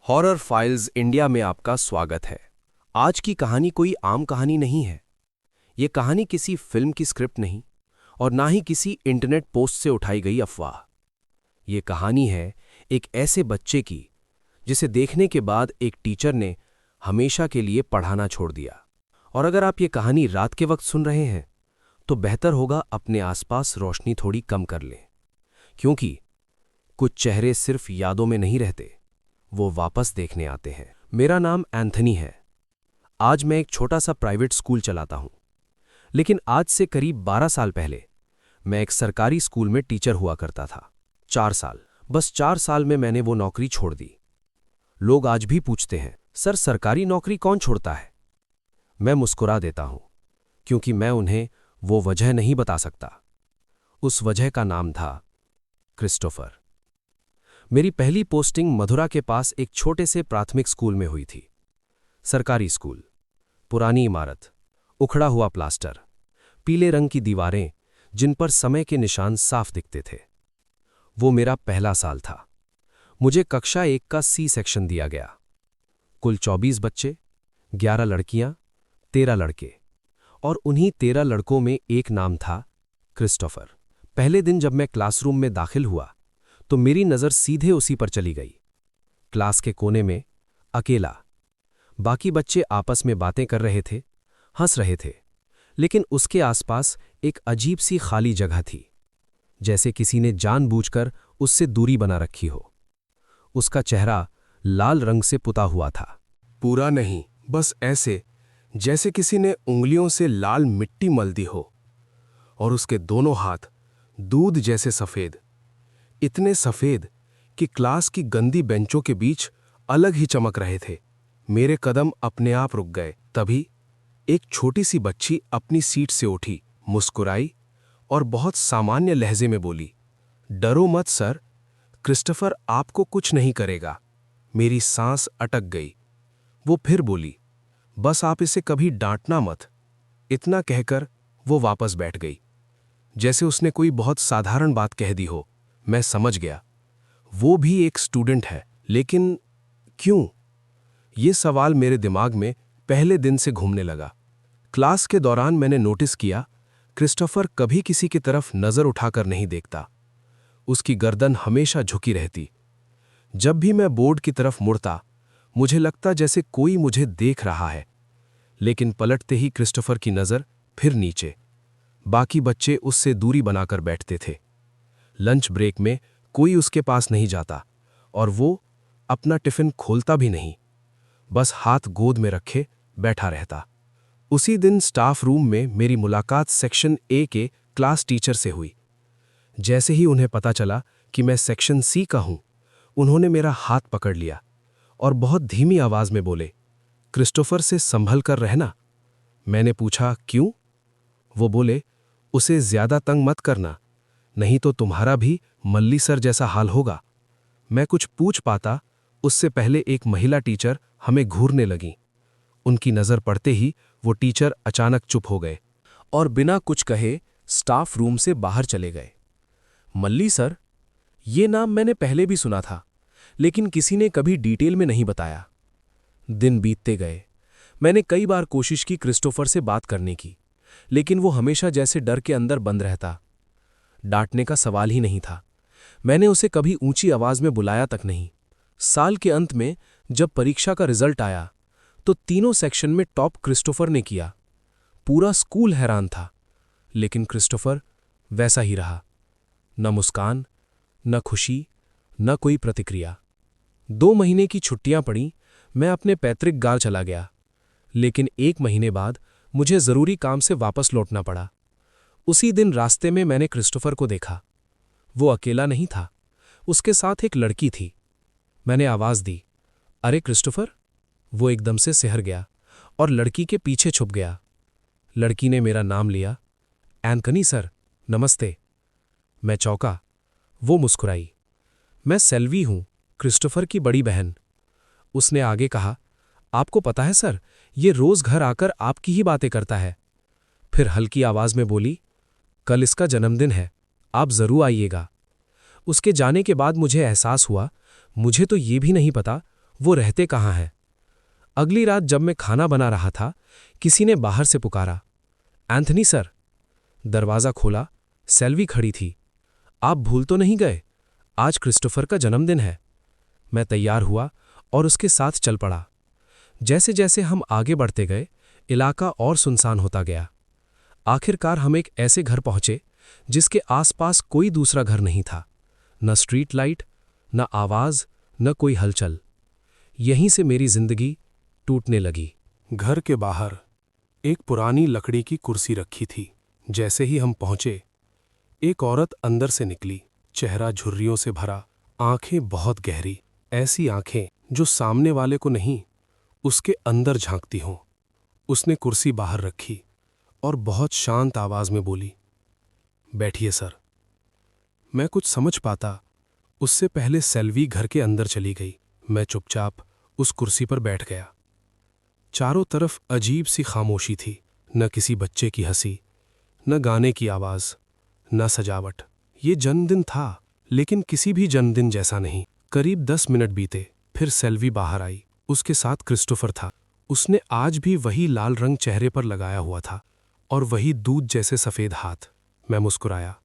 Horror files India में आपका स्वागत है। आज की कहानी कोई आम कहानी नहीं है। ये कहानी किसी फिल्म की स्क्रिप्ट नहीं और ना ही किसी इंटरनेट पोस्ट से उठाई गई अफवाह। ये कहानी है एक ऐसे बच्चे की जिसे देखने के बाद एक टीचर ने हमेशा के लिए पढ़ाना छोड़ दिया। और अगर आप ये कहानी रात के वक्त सुन रहे हैं तो बेहतर होगा अपने आसपास रोशनी थोड़ी कम कर लें, क्योंकि कुछ चेहरे सिर्फ यादों में नहीं रहते, वो वापस देखने आते हैं। मेरा नाम एंथनी है। आज मैं एक छोटा सा प्राइवेट स्कूल चलाता हूं, लेकिन आज से करीब 12 साल पहले मैं एक सरकारी स्कूल में टीचर हुआ करता था। 4 साल, बस 4 साल में मैंने वो नौकरी छोड़ दी। लोग आज भी पूछते हैं, सर सरकारी नौकरी कौन छोड़ता है? मैं मुस्कुरा देता हूं, क्योंकि मैं उन्हें वो वजह नहीं बता सकता। उस वजह का नाम था क्रिस्टोफर। मेरी पहली पोस्टिंग मथुरा के पास एक छोटे से प्राथमिक स्कूल में हुई थी। सरकारी स्कूल, पुरानी इमारत, उखड़ा हुआ प्लास्टर, पीले रंग की दीवारें जिन पर समय के निशान साफ दिखते थे। वो मेरा पहला साल था। मुझे कक्षा 1 का सी सेक्शन दिया गया। कुल 24 बच्चे, 11 लड़कियां, 13 लड़के, और उन्हीं 13 लड़कों में एक नाम था क्रिस्टोफर। पहले दिन जब मैं क्लासरूम में दाखिल हुआ तो मेरी नज़र सीधे उसी पर चली गई। क्लास के कोने में अकेला। बाकी बच्चे आपस में बातें कर रहे थे, हंस रहे थे, लेकिन उसके आसपास एक अजीब सी खाली जगह थी, जैसे किसी ने जानबूझकर उससे दूरी बना रखी हो। उसका चेहरा लाल रंग से पुता हुआ था। पूरा नहीं, बस ऐसे जैसे किसी ने उंगलियों से लाल मिट्टी मल दी हो। और उसके दोनों हाथ दूध जैसे सफ़ेद, इतने सफ़ेद कि क्लास की गंदी बेंचों के बीच अलग ही चमक रहे थे। मेरे कदम अपने आप रुक गए। तभी एक छोटी सी बच्ची अपनी सीट से उठी, मुस्कुराई और बहुत सामान्य लहजे में बोली, डरो मत सर, क्रिस्टोफर आपको कुछ नहीं करेगा। मेरी सांस अटक गई। वो फिर बोली, बस आप इसे कभी डांटना मत। इतना कहकर वो वापस बैठ गई, जैसे उसने कोई बहुत साधारण बात कह दी हो। मैं समझ गया, वो भी एक स्टूडेंट है, लेकिन क्यों? ये सवाल मेरे दिमाग में पहले दिन से घूमने लगा। क्लास के दौरान मैंने नोटिस किया, क्रिस्टोफर कभी किसी की तरफ नज़र उठाकर नहीं देखता। उसकी गर्दन हमेशा झुकी रहती। जब भी मैं बोर्ड की तरफ मुड़ता, मुझे लगता जैसे कोई मुझे देख रहा है। लेकिन पलटते ही क्रिस्टोफर की नज़र फिर नीचे। बाकी बच्चे उससे दूरी बनाकर बैठते थे। लंच ब्रेक में कोई उसके पास नहीं जाता और वो अपना टिफिन खोलता भी नहीं, बस हाथ गोद में रखे बैठा रहता। उसी दिन स्टाफ रूम में मेरी मुलाकात सेक्शन ए के क्लास टीचर से हुई। जैसे ही उन्हें पता चला कि मैं सेक्शन सी का हूं, उन्होंने मेरा हाथ पकड़ लिया और बहुत धीमी आवाज में बोले, क्रिस्टोफर से संभल कर रहना। मैंने पूछा, क्यों? वो बोले, उसे ज्यादा तंग मत करना, नहीं तो तुम्हारा भी मल्ली सर जैसा हाल होगा। मैं कुछ पूछ पाता उससे पहले एक महिला टीचर हमें घूरने लगी। उनकी नज़र पड़ते ही वो टीचर अचानक चुप हो गए और बिना कुछ कहे स्टाफ रूम से बाहर चले गए। मल्ली सर, ये नाम मैंने पहले भी सुना था, लेकिन किसी ने कभी डिटेल में नहीं बताया। दिन बीतते गए। मैंने कई बार कोशिश की क्रिस्टोफर से बात करने की, लेकिन वो हमेशा जैसे डर के अंदर बंद रहता। डांटने का सवाल ही नहीं था। मैंने उसे कभी ऊंची आवाज में बुलाया तक नहीं। साल के अंत में जब परीक्षा का रिजल्ट आया तो तीनों सेक्शन में टॉप क्रिस्टोफर ने किया। पूरा स्कूल हैरान था, लेकिन क्रिस्टोफर वैसा ही रहा। न मुस्कान, न खुशी, न कोई प्रतिक्रिया। 2 महीने की छुट्टियां पड़ी। मैं अपने पैतृक गांव चला गया, लेकिन 1 महीने बाद मुझे जरूरी काम से वापस लौटना पड़ा। उसी दिन रास्ते में मैंने क्रिस्टोफर को देखा। वो अकेला नहीं था, उसके साथ एक लड़की थी। मैंने आवाज दी, अरे क्रिस्टोफर। वो एकदम से सिहर गया और लड़की के पीछे छुप गया। लड़की ने मेरा नाम लिया, एंथनी सर, नमस्ते। मैं चौंका। वो मुस्कुराई, मैं सेल्वी हूं, क्रिस्टोफर की बड़ी बहन। उसने आगे कहा, आपको पता है सर, ये रोज घर आकर आपकी ही बातें करता है। फिर हल्की आवाज में बोली, कल इसका जन्मदिन है, आप जरूर आइएगा। उसके जाने के बाद मुझे एहसास हुआ, मुझे तो ये भी नहीं पता वो रहते कहाँ हैं? अगली रात जब मैं खाना बना रहा था, किसी ने बाहर से पुकारा, एंथनी सर। दरवाज़ा खोला, सेल्वी खड़ी थी। आप भूल तो नहीं गए? आज क्रिस्टोफर का जन्मदिन है। मैं तैयार हुआ और उसके साथ चल पड़ा। जैसे जैसे हम आगे बढ़ते गए, इलाका और सुनसान होता गया। आखिरकार हम एक ऐसे घर पहुंचे जिसके आसपास कोई दूसरा घर नहीं था। न स्ट्रीट लाइट, न आवाज, न कोई हलचल। यहीं से मेरी जिंदगी टूटने लगी। घर के बाहर एक पुरानी लकड़ी की कुर्सी रखी थी। जैसे ही हम पहुंचे, एक औरत अंदर से निकली, चेहरा झुर्रियों से भरा, आंखें बहुत गहरी, ऐसी आंखें जो सामने वाले को नहीं, उसके अंदर झांकती हों। उसने कुर्सी बाहर रखी और बहुत शांत आवाज में बोली, बैठिए सर। मैं कुछ समझ पाता उससे पहले सेल्वी घर के अंदर चली गई। मैं चुपचाप उस कुर्सी पर बैठ गया। चारों तरफ अजीब सी खामोशी थी, न किसी बच्चे की हंसी, न गाने की आवाज, न सजावट। ये जन्मदिन था, लेकिन किसी भी जन्मदिन जैसा नहीं। करीब 10 मिनट बीते, फिर सेल्वी बाहर आई। उसके साथ क्रिस्टोफर था। उसने आज भी वही लाल रंग चेहरे पर लगाया हुआ था और वही दूध जैसे सफेद हाथ। मैं मुस्कुराया,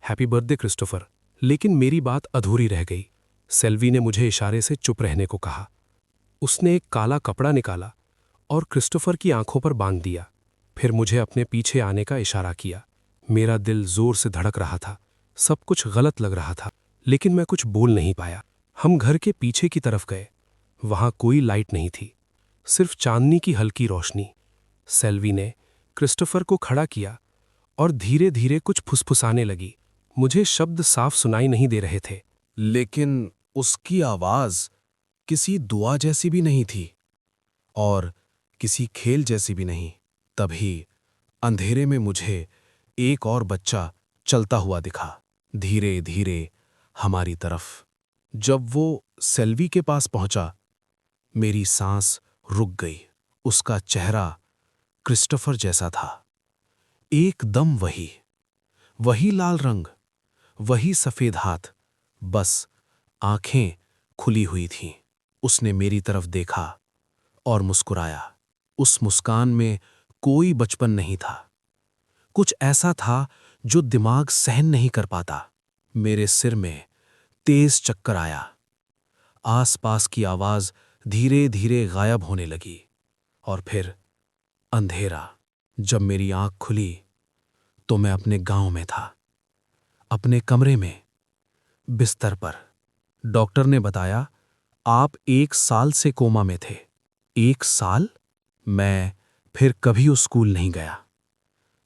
हैप्पी बर्थडे क्रिस्टोफर। लेकिन मेरी बात अधूरी रह गई। सेल्वी ने मुझे इशारे से चुप रहने को कहा। उसने एक काला कपड़ा निकाला और क्रिस्टोफर की आंखों पर बांध दिया, फिर मुझे अपने पीछे आने का इशारा किया। मेरा दिल जोर से धड़क रहा था। सब कुछ गलत लग रहा था, लेकिन मैं कुछ बोल नहीं पाया। हम घर के पीछे की तरफ गए। वहां कोई लाइट नहीं थी, सिर्फ चांदनी की हल्की रोशनी। सेल्वी ने क्रिस्टोफर को खड़ा किया और धीरे धीरे कुछ फुसफुसाने लगी। मुझे शब्द साफ सुनाई नहीं दे रहे थे, लेकिन उसकी आवाज किसी दुआ जैसी भी नहीं थी और किसी खेल जैसी भी नहीं। तभी अंधेरे में मुझे एक और बच्चा चलता हुआ दिखा, धीरे धीरे हमारी तरफ। जब वो सेल्वी के पास पहुंचा, मेरी सांस रुक गई। उसका चेहरा क्रिस्टोफर जैसा था, एकदम वही, वही लाल रंग, वही सफेद हाथ, बस आंखें खुली हुई थीं। उसने मेरी तरफ देखा और मुस्कुराया। उस मुस्कान में कोई बचपन नहीं था, कुछ ऐसा था जो दिमाग सहन नहीं कर पाता। मेरे सिर में तेज चक्कर आया। आसपास की आवाज धीरे धीरे गायब होने लगी और फिर अंधेरा। जब मेरी आंख खुली तो मैं अपने गांव में था, अपने कमरे में, बिस्तर पर। डॉक्टर ने बताया, आप 1 साल से कोमा में थे। 1 साल? मैं फिर कभी उस स्कूल नहीं गया।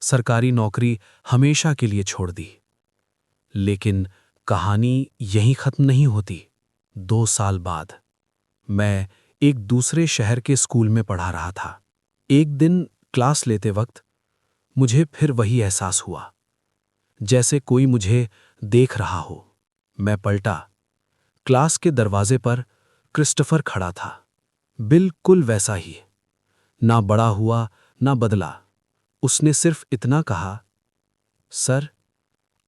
सरकारी नौकरी हमेशा के लिए छोड़ दी। लेकिन कहानी यहीं खत्म नहीं होती। 2 साल बाद मैं एक दूसरे शहर के स्कूल में पढ़ा रहा था। एक दिन क्लास लेते वक्त मुझे फिर वही एहसास हुआ, जैसे कोई मुझे देख रहा हो। मैं पलटा। क्लास के दरवाजे पर क्रिस्टोफर खड़ा था, बिल्कुल वैसा ही, ना बड़ा हुआ ना बदला। उसने सिर्फ इतना कहा, सर,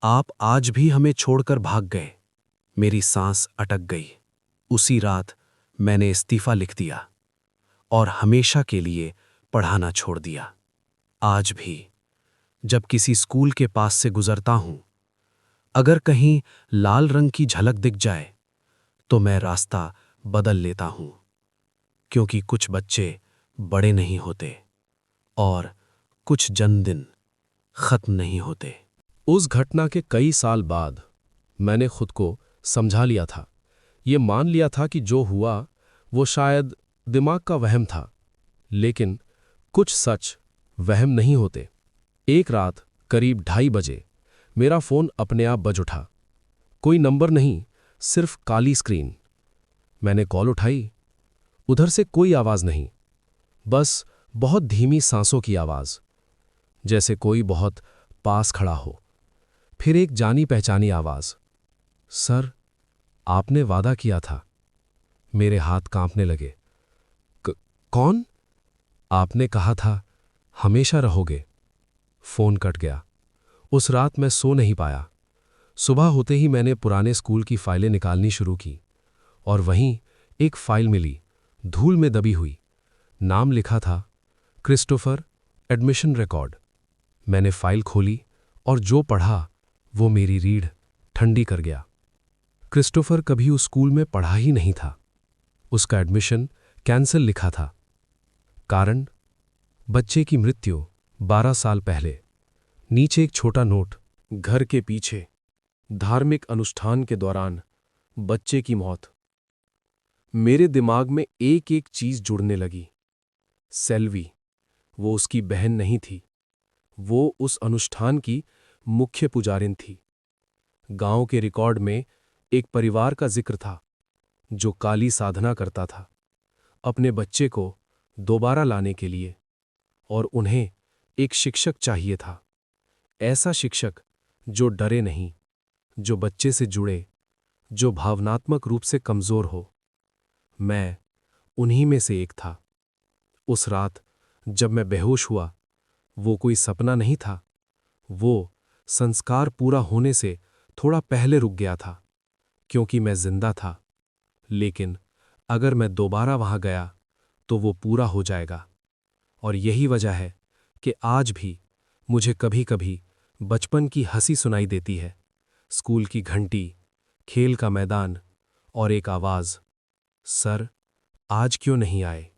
आप आज भी हमें छोड़कर भाग गए। मेरी सांस अटक गई। उसी रात मैंने इस्तीफा लिख दिया और हमेशा के लिए पढ़ाना छोड़ दिया। आज भी जब किसी स्कूल के पास से गुजरता हूं, अगर कहीं लाल रंग की झलक दिख जाए तो मैं रास्ता बदल लेता हूं, क्योंकि कुछ बच्चे बड़े नहीं होते और कुछ जन्मदिन खत्म नहीं होते। उस घटना के कई साल बाद मैंने खुद को समझा लिया था। ये मान लिया था कि जो हुआ वो शायद दिमाग का वहम था, लेकिन कुछ सच वहम नहीं होते। एक रात करीब 2:30 बजे मेरा फोन अपने आप बज उठा। कोई नंबर नहीं, सिर्फ काली स्क्रीन। मैंने कॉल उठाई। उधर से कोई आवाज नहीं, बस बहुत धीमी सांसों की आवाज, जैसे कोई बहुत पास खड़ा हो। फिर एक जानी पहचानी आवाज, सर, आपने वादा किया था। मेरे हाथ कांपने लगे। कौन? आपने कहा था हमेशा रहोगे। फोन कट गया। उस रात मैं सो नहीं पाया। सुबह होते ही मैंने पुराने स्कूल की फाइलें निकालनी शुरू की और वहीं एक फाइल मिली, धूल में दबी हुई। नाम लिखा था क्रिस्टोफर, एडमिशन रिकॉर्ड। मैंने फाइल खोली और जो पढ़ा वो मेरी रीढ़ ठंडी कर गया। क्रिस्टोफर कभी उस स्कूल में पढ़ा ही नहीं था। उसका एडमिशन कैंसिल लिखा था। कारण, बच्चे की मृत्यु 12 साल पहले। नीचे एक छोटा नोट, घर के पीछे, धार्मिक अनुष्ठान के दौरान बच्चे की मौत। मेरे दिमाग में एक एक चीज जुड़ने लगी। सेल्वी, वो उसकी बहन नहीं थी, वो उस अनुष्ठान की मुख्य पुजारिन थी। गांव के रिकॉर्ड में एक परिवार का जिक्र था जो काली साधना करता था अपने बच्चे को दोबारा लाने के लिए, और उन्हें एक शिक्षक चाहिए था। ऐसा शिक्षक जो डरे नहीं, जो बच्चे से जुड़े, जो भावनात्मक रूप से कमजोर हो। मैं उन्हीं में से एक था। उस रात जब मैं बेहोश हुआ, वो कोई सपना नहीं था, वो संस्कार पूरा होने से थोड़ा पहले रुक गया था, क्योंकि मैं जिंदा था। लेकिन अगर मैं दोबारा वहां गया तो वो पूरा हो जाएगा। और यही वजह है कि आज भी मुझे कभी कभी बचपन की हंसी सुनाई देती है। स्कूल की घंटी, खेल का मैदान और एक आवाज, सर आज क्यों नहीं आए।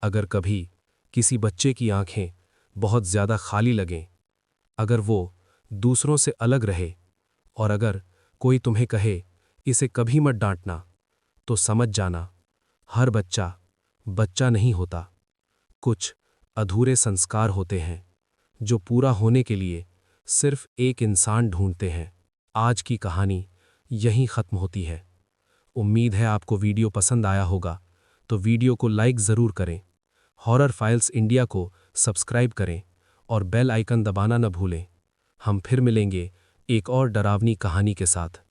अगर कभी किसी बच्चे की आंखें बहुत ज्यादा खाली लगें, अगर वो दूसरों से अलग रहे, और अगर कोई तुम्हें कहे इसे कभी मत डांटना, तो समझ जाना हर बच्चा बच्चा नहीं होता। कुछ अधूरे संस्कार होते हैं जो पूरा होने के लिए सिर्फ एक इंसान ढूंढते हैं। आज की कहानी यहीं खत्म होती है। उम्मीद है आपको वीडियो पसंद आया होगा, तो वीडियो को लाइक ज़रूर करें, हॉरर फाइल्स इंडिया को सब्सक्राइब करें और बेल आइकन दबाना न भूलें। हम फिर मिलेंगे एक और डरावनी कहानी के साथ।